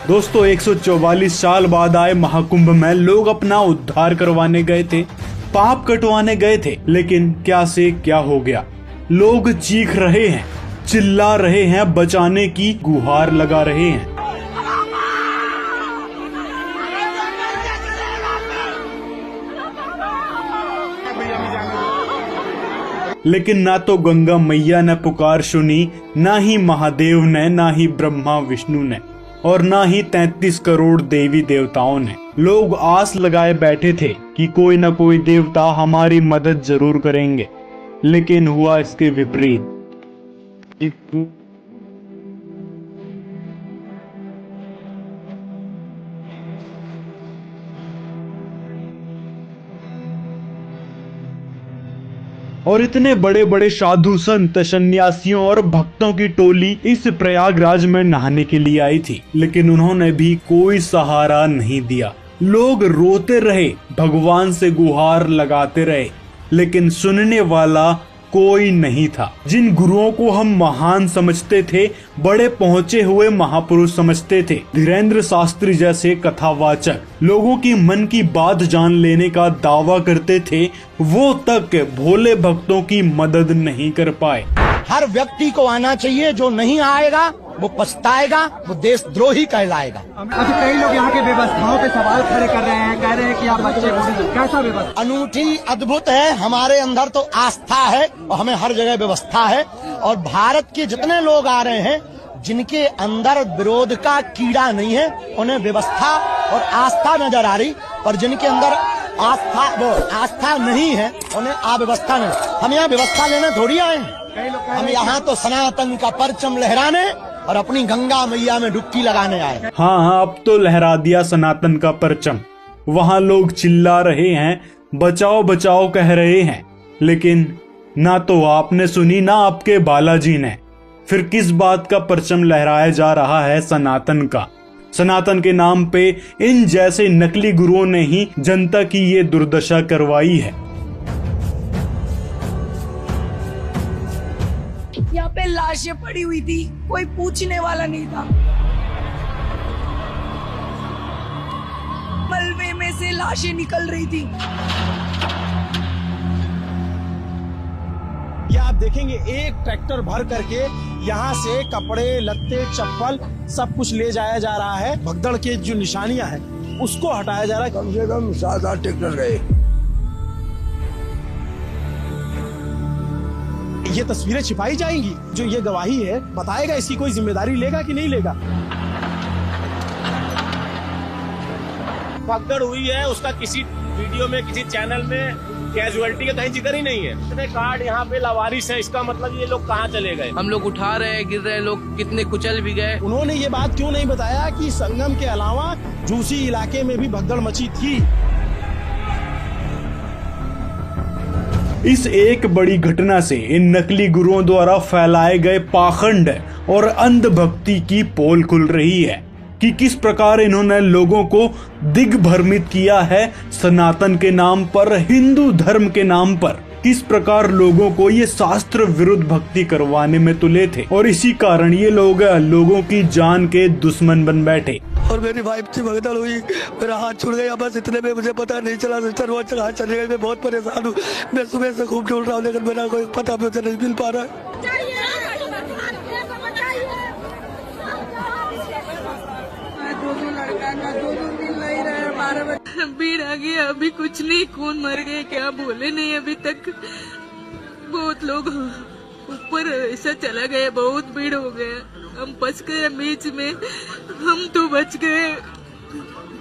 दोस्तों 144 साल बाद आए महाकुंभ में लोग अपना उद्धार करवाने गए थे, पाप कटवाने गए थे, लेकिन क्या से क्या हो गया। लोग चीख रहे हैं, चिल्ला रहे हैं, बचाने की गुहार लगा रहे हैं, लेकिन ना तो गंगा मैया ने पुकार सुनी, ना ही महादेव ने, ना ही ब्रह्मा विष्णु ने, और ना ही 33 करोड़ देवी देवताओं ने। लोग आस लगाए बैठे थे कि कोई ना कोई देवता हमारी मदद जरूर करेंगे, लेकिन हुआ इसके विपरीत। और इतने बड़े बड़े साधु संत, सन्यासियों और भक्तों की टोली इस प्रयागराज में नहाने के लिए आई थी, लेकिन उन्होंने भी कोई सहारा नहीं दिया। लोग रोते रहे, भगवान से गुहार लगाते रहे, लेकिन सुनने वाला कोई नहीं था। जिन गुरुओं को हम महान समझते थे, बड़े पहुंचे हुए महापुरुष समझते थे, धीरेन्द्र शास्त्री जैसे कथावाचक लोगों की मन की बात जान लेने का दावा करते थे, वो तक भोले भक्तों की मदद नहीं कर पाए। हर व्यक्ति को आना चाहिए, जो नहीं आएगा वो पछताएगा, वो देशद्रोही कहलाएगा। अभी कई लोग यहाँ के व्यवस्थाओं पे सवाल खड़े कर रहे हैं, कह रहे हैं कि आप बच्चे कैसा व्यवस्था अनूठी, अद्भुत है। हमारे अंदर तो आस्था है और हमें हर जगह व्यवस्था है। और भारत के जितने लोग आ रहे हैं, जिनके अंदर विरोध का कीड़ा नहीं है, उन्हें व्यवस्था और आस्था नजर आ रही, और जिनके अंदर आस्था नहीं है, उन्हें अव्यवस्था नहीं। हम यहाँ व्यवस्था लेने थोड़ी आए हैं, हम यहाँ तो सनातन का परचम लहराने और अपनी गंगा मैया में डुबकी लगाने आए। हाँ, अब तो लहरा दिया सनातन का परचम। वहाँ लोग चिल्ला रहे हैं, बचाओ बचाओ कह रहे हैं, लेकिन ना तो आपने सुनी, ना आपके बालाजी ने। फिर किस बात का परचम लहराया जा रहा है सनातन का? सनातन के नाम पे इन जैसे नकली गुरुओं ने ही जनता की ये दुर्दशा करवाई है। यहाँ पे लाशें पड़ी हुई थी, कोई पूछने वाला नहीं था। मलबे में से लाशें निकल रही थी। ये आप देखेंगे, एक ट्रैक्टर भर करके यहाँ से कपड़े, लत्ते, चप्पल सब कुछ ले जाया जा रहा है। भगदड़ के जो निशानियां हैं उसको हटाया जा रहा है। कम से कम 7-8 ट्रैक्टर गए। ये तस्वीरें छिपाई जाएंगी, जो ये गवाही है बताएगा, इसकी कोई जिम्मेदारी लेगा कि नहीं लेगा। भगदड़ हुई है, उसका किसी वीडियो में, किसी चैनल में कैजुअलिटी का कहीं जिक्र ही नहीं है। इतने कार्ड यहाँ पे लावारिस है, इसका मतलब ये लोग कहाँ चले गए? हम लोग उठा रहे हैं, गिर रहे हैं, लोग कितने कुचल भी गए। उन्होंने ये बात क्यों नहीं बताया कि संगम के अलावा झूसी इलाके में भी भगदड़ मची थी। इस एक बड़ी घटना से इन नकली गुरुओं द्वारा फैलाए गए पाखंड और अंधभक्ति की पोल खुल रही है कि किस प्रकार इन्होंने लोगों को दिग्भ्रमित किया है सनातन के नाम पर, हिंदू धर्म के नाम पर। किस प्रकार लोगों को ये शास्त्र विरुद्ध भक्ति करवाने में तुले थे, और इसी कारण ये लोग लोगों की जान के दुश्मन बन बैठे। और मेरी वाइफ से भगदड़ हुई, मेरा हाथ छूट गया, बस इतने में मुझे पता नहीं चला। सिस्टर वो हाथ चले गए, मैं बहुत परेशान हूँ। मैं सुबह से खूब ढूंढ रहा हूँ, लेकिन मेरा कोई पता मुझे नहीं मिल पा रहा है। भीड़ आ गया, अभी कुछ नहीं, कौन मर गए क्या बोले नहीं अभी तक। बहुत लोग ऊपर ऐसा चला गया, बहुत भीड़ हो गया, हम फंस गए बीच में। हम तो बच गए,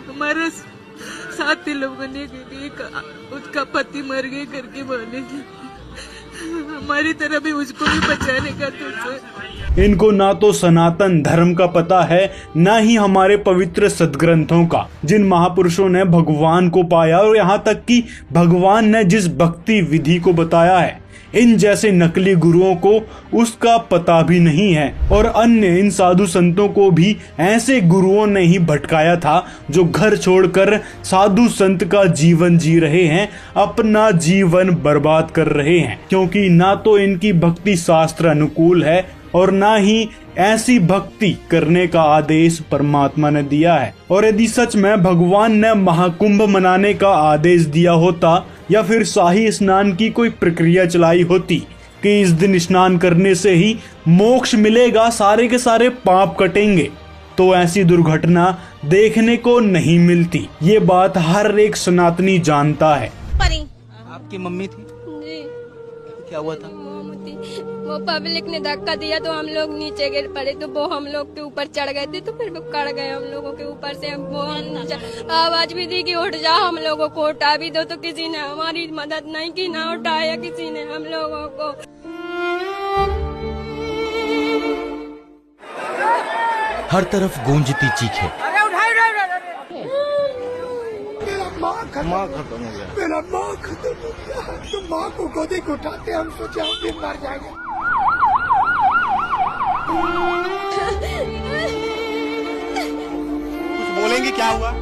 हमारा साथी लोगों ने उसका पति मर गए करके बोले, हमारी तरह भी उसको भी बचाने का तो। इनको ना तो सनातन धर्म का पता है, ना ही हमारे पवित्र सदग्रंथों का, जिन महापुरुषों ने भगवान को पाया, और यहाँ तक कि भगवान ने जिस भक्ति विधि को बताया है, इन जैसे नकली गुरुओं को उसका पता भी नहीं है। और अन्य इन साधु संतों को भी ऐसे गुरुओं ने ही भटकाया था, जो घर छोड़कर साधु संत का जीवन जी रहे हैं, अपना जीवन बर्बाद कर रहे हैं, क्योंकि ना तो इनकी भक्ति शास्त्र अनुकूल है और ना ही ऐसी भक्ति करने का आदेश परमात्मा ने दिया है। और यदि सच में भगवान ने महाकुंभ मनाने का आदेश दिया होता या फिर शाही स्नान की कोई प्रक्रिया चलाई होती कि इस दिन स्नान करने से ही मोक्ष मिलेगा, सारे के सारे पाप कटेंगे, तो ऐसी दुर्घटना देखने को नहीं मिलती। ये बात हर एक सनातनी जानता है। आपकी मम्मी थी? जी। क्या हुआ था? वो पब्लिक ने धक्का दिया तो हम लोग नीचे गिर पड़े, तो वो हम लोग के ऊपर चढ़ गए थे, तो फिर वो कड़ गए हम लोगों के ऊपर से। वो आवाज भी दी कि उठ जा, हम लोगों को उठा भी दो, तो किसी ने हमारी मदद नहीं की, ना उठाया किसी ने हम लोगों को। हर तरफ गूंजती चीखें, माँ खत्म हो गया, मेरा माँ खत्म हो गया। तो माँ को गोदी को उठाते हम सोचे हम भी मर जाएंगे। कुछ बोलेंगे? क्या हुआ?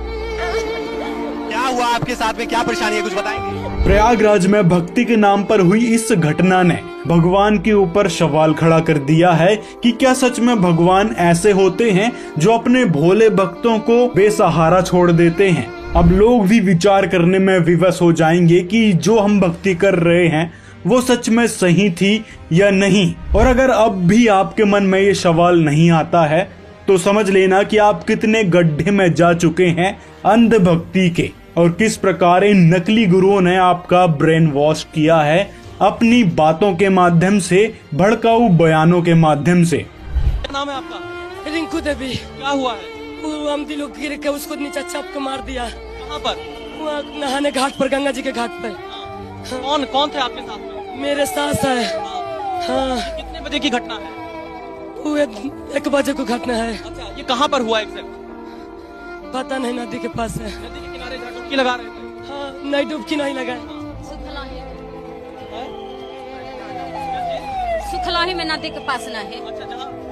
क्या हुआ आपके साथ में? क्या परेशानी है? कुछ बताएंगे? प्रयागराज में भक्ति के नाम पर हुई इस घटना ने भगवान के ऊपर सवाल खड़ा कर दिया है कि क्या सच में भगवान ऐसे होते हैं जो अपने भोले भक्तों को बेसहारा छोड़ देते हैं। अब लोग भी विचार करने में विवश हो जाएंगे कि जो हम भक्ति कर रहे हैं वो सच में सही थी या नहीं। और अगर अब भी आपके मन में ये सवाल नहीं आता है तो समझ लेना कि आप कितने गड्ढे में जा चुके हैं अंध भक्ति के, और किस प्रकार इन नकली गुरुओं ने आपका ब्रेन वॉश किया है अपनी बातों के माध्यम से, भड़काऊ बयानों के माध्यम से। क्या नाम है आपका? रिंकू देवी। क्या हुआ है? वो हम दिलों गिर के उसको नीचे चाप के मार दिया। कहाँ पर? वहाँ नहाने घाट पर, गंगा जी के घाट पर। कौन कौन थे आपके साथ में? मेरे सास है। हाँ। कितने बजे की घटना है? वो 1 बजे को घटना है। अच्छा, ये कहाँ पर हुआ एग्जैक्ट? पता नहीं, नदी के पास है। नदी के किनारे डुबकी लगा रहे थे? हाँ, नहीं डुबकी नहीं लगाए। सुखलाही में नदी के पास न है। अच्छा,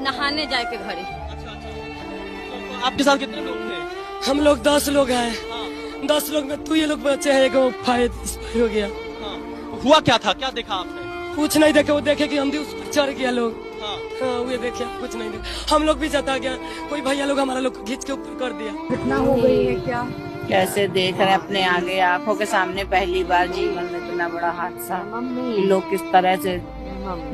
नहाने जाए के घरे। आपके साथ कितने लोग थे? हम लोग 10 लोग हैं। 10 लोग में तू ये लोग बचे हैं, एगो फायर हो गया। हुआ क्या था? क्या देखा आपने? कुछ नहीं देखे, वो देखे कि हम भी उस पर चढ़ गया लोग। हाँ, वो देखे, कुछ नहीं देखा। हम लोग भी जता गया, कोई भैया लोग हमारा लोग खींच के ऊपर कर दिया। घटना हो गई है क्या? कैसे देख रहे हैं अपने आगे आंखों के सामने, पहली बार जीवन में इतना बड़ा हादसा। लोग किस तरह से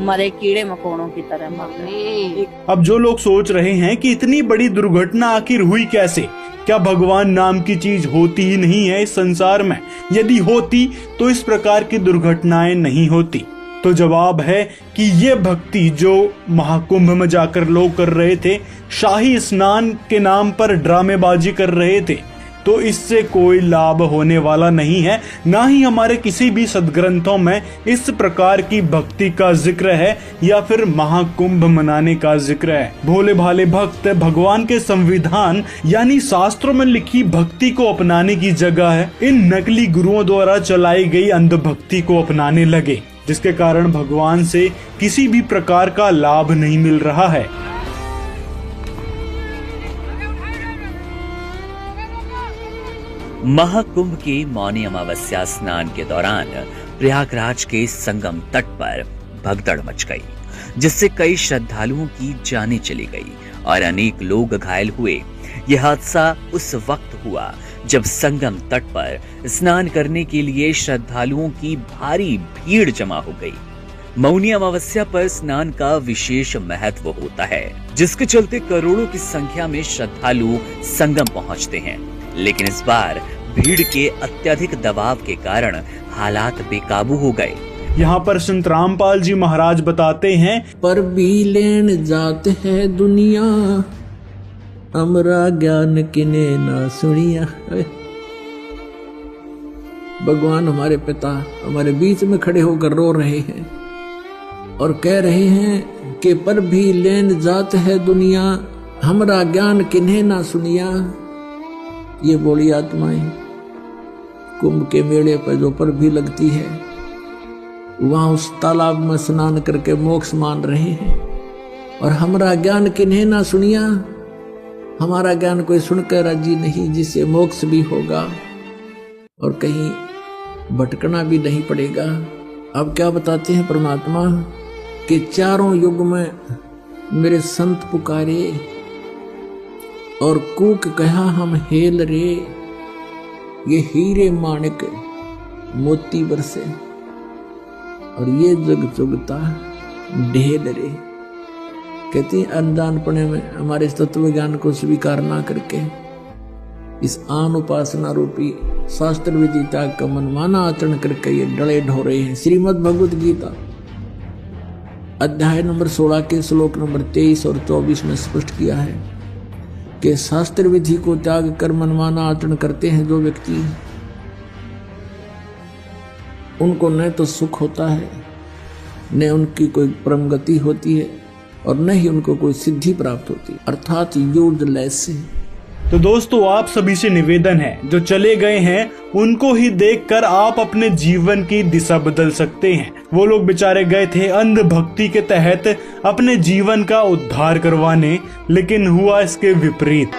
मरे कीड़े मकोड़ों की तरह मरे। अब जो लोग सोच रहे हैं कि इतनी बड़ी दुर्घटना आखिर हुई कैसे, क्या भगवान नाम की चीज होती ही नहीं है इस संसार में? यदि होती तो इस प्रकार की दुर्घटनाएं नहीं होती। तो जवाब है कि ये भक्ति जो महाकुंभ में जाकर लोग कर रहे थे, शाही स्नान के नाम पर ड्रामेबाजी कर रहे थे, तो इससे कोई लाभ होने वाला नहीं है। ना ही हमारे किसी भी सदग्रंथों में इस प्रकार की भक्ति का जिक्र है या फिर महाकुंभ मनाने का जिक्र है। भोले भाले भक्त भगवान के संविधान यानी शास्त्रों में लिखी भक्ति को अपनाने की जगह है इन नकली गुरुओं द्वारा चलाई गई अंधभक्ति को अपनाने लगे, जिसके कारण भगवान से किसी भी प्रकार का लाभ नहीं मिल रहा है। महाकुंभ के मौनी अमावस्या स्नान के दौरान प्रयागराज के संगम तट पर भगदड़ मच गई, जिससे कई श्रद्धालुओं की जानें चली गई और अनेक लोग घायल हुए। यह हादसा उस वक्त हुआ जब संगम तट पर स्नान करने के लिए श्रद्धालुओं की भारी भीड़ जमा हो गई। मौनी अमावस्या पर स्नान का विशेष महत्व होता है, जिसके चलते करोड़ों की संख्या में श्रद्धालु संगम पहुंचते हैं। लेकिन इस बार भीड़ के अत्यधिक दबाव के कारण हालात बेकाबू हो गए। यहाँ पर संत रामपाल जी महाराज बताते हैं, पर भी लेन जात है दुनिया, हमरा ज्ञान किने ना सुनिया। भगवान हमारे पिता हमारे बीच में खड़े होकर रो रहे हैं और कह रहे हैं कि पर भी लेन जात है दुनिया, हमरा ज्ञान किन्हे ना सुनिया। ये बोली आत्माएं कुंभ के मेले पर जो पर भी लगती है, वहां उस तालाब में स्नान करके मोक्ष मान रहे हैं। और हमारा ज्ञान किन्हें ना सुनिया, हमारा ज्ञान कोई सुनकर राजी नहीं, जिससे मोक्ष भी होगा और कहीं भटकना भी नहीं पड़ेगा। अब क्या बताते हैं परमात्मा कि चारों युग में मेरे संत पुकारे और कूक कहा हम हेल रे, ये हीरे माणिक मोती बरसे और ये जग चुगता ढेल रे। कहती अनजानपने में हमारे इस तत्व ज्ञान को स्वीकार ना करके इस आन उपासना रूपी शास्त्र विधि त्याग का मनमाना आचरण करके ये डले ढो रहे हैं। श्रीमद् भगवत गीता अध्याय नंबर 16 के श्लोक नंबर 23 और 24 में स्पष्ट किया है कि शास्त्र विधि को त्याग कर मनमाना आचरण करते हैं जो व्यक्ति, उनको न तो सुख होता है, न उनकी कोई परम गति होती है और न ही उनको कोई सिद्धि प्राप्त होती, अर्थात यूजलेस। तो दोस्तों आप सभी से निवेदन है, जो चले गए हैं उनको ही देखकर आप अपने जीवन की दिशा बदल सकते हैं। वो लोग बेचारे गए थे अंध भक्ति के तहत अपने जीवन का उद्धार करवाने, लेकिन हुआ इसके विपरीत।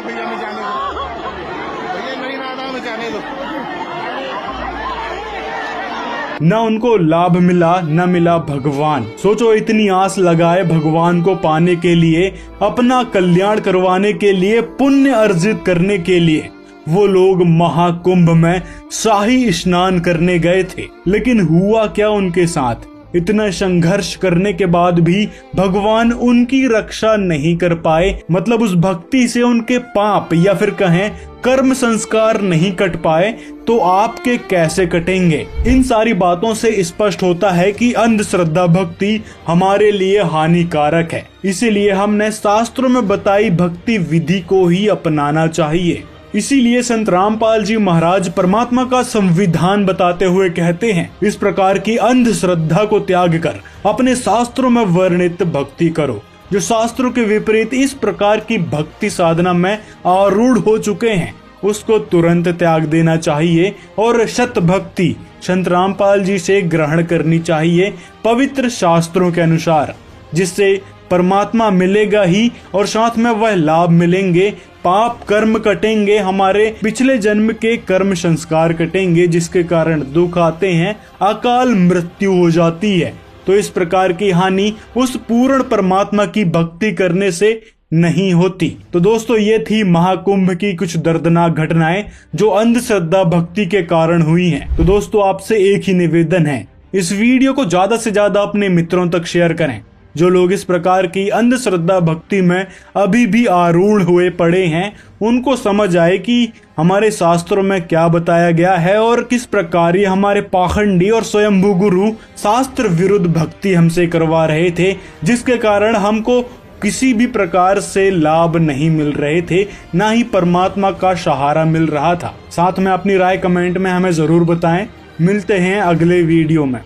न उनको लाभ मिला न मिला भगवान। सोचो इतनी आस लगाए भगवान को पाने के लिए, अपना कल्याण करवाने के लिए, पुण्य अर्जित करने के लिए वो लोग महाकुंभ में शाही स्नान करने गए थे, लेकिन हुआ क्या उनके साथ? इतना संघर्ष करने के बाद भी भगवान उनकी रक्षा नहीं कर पाए। मतलब उस भक्ति से उनके पाप या फिर कहें कर्म संस्कार नहीं कट पाए, तो आपके कैसे कटेंगे? इन सारी बातों से स्पष्ट होता है कि अंधश्रद्धा भक्ति हमारे लिए हानिकारक है। इसीलिए हमने शास्त्रों में बताई भक्ति विधि को ही अपनाना चाहिए। इसीलिए संत रामपाल जी महाराज परमात्मा का संविधान बताते हुए कहते हैं, इस प्रकार की अंधश्रद्धा को त्याग कर अपने शास्त्रों में वर्णित भक्ति करो। जो शास्त्रों के विपरीत इस प्रकार की भक्ति साधना में आरूढ़ हो चुके हैं, उसको तुरंत त्याग देना चाहिए और शत भक्ति संत रामपाल जी से ग्रहण करनी चाहिए पवित्र शास्त्रों के अनुसार, जिससे परमात्मा मिलेगा ही और साथ में वह लाभ मिलेंगे, पाप कर्म कटेंगे, हमारे पिछले जन्म के कर्म संस्कार कटेंगे, जिसके कारण दुख आते हैं, अकाल मृत्यु हो जाती है। तो इस प्रकार की हानि उस पूर्ण परमात्मा की भक्ति करने से नहीं होती। तो दोस्तों ये थी महाकुंभ की कुछ दर्दनाक घटनाएं जो अंधश्रद्धा भक्ति के कारण हुई हैं। तो दोस्तों आपसे एक ही निवेदन है, इस वीडियो को ज्यादा से ज्यादा अपने मित्रों तक शेयर करें। जो लोग इस प्रकार की अंधश्रद्धा भक्ति में अभी भी आरूढ़ हुए पड़े हैं, उनको समझ आए कि हमारे शास्त्रों में क्या बताया गया है और किस प्रकार ये हमारे पाखंडी और स्वयंभू गुरु शास्त्र विरुद्ध भक्ति हमसे करवा रहे थे, जिसके कारण हमको किसी भी प्रकार से लाभ नहीं मिल रहे थे, ना ही परमात्मा का सहारा मिल रहा था। साथ में अपनी राय कमेंट में हमें जरूर बताएं। मिलते हैं अगले वीडियो में।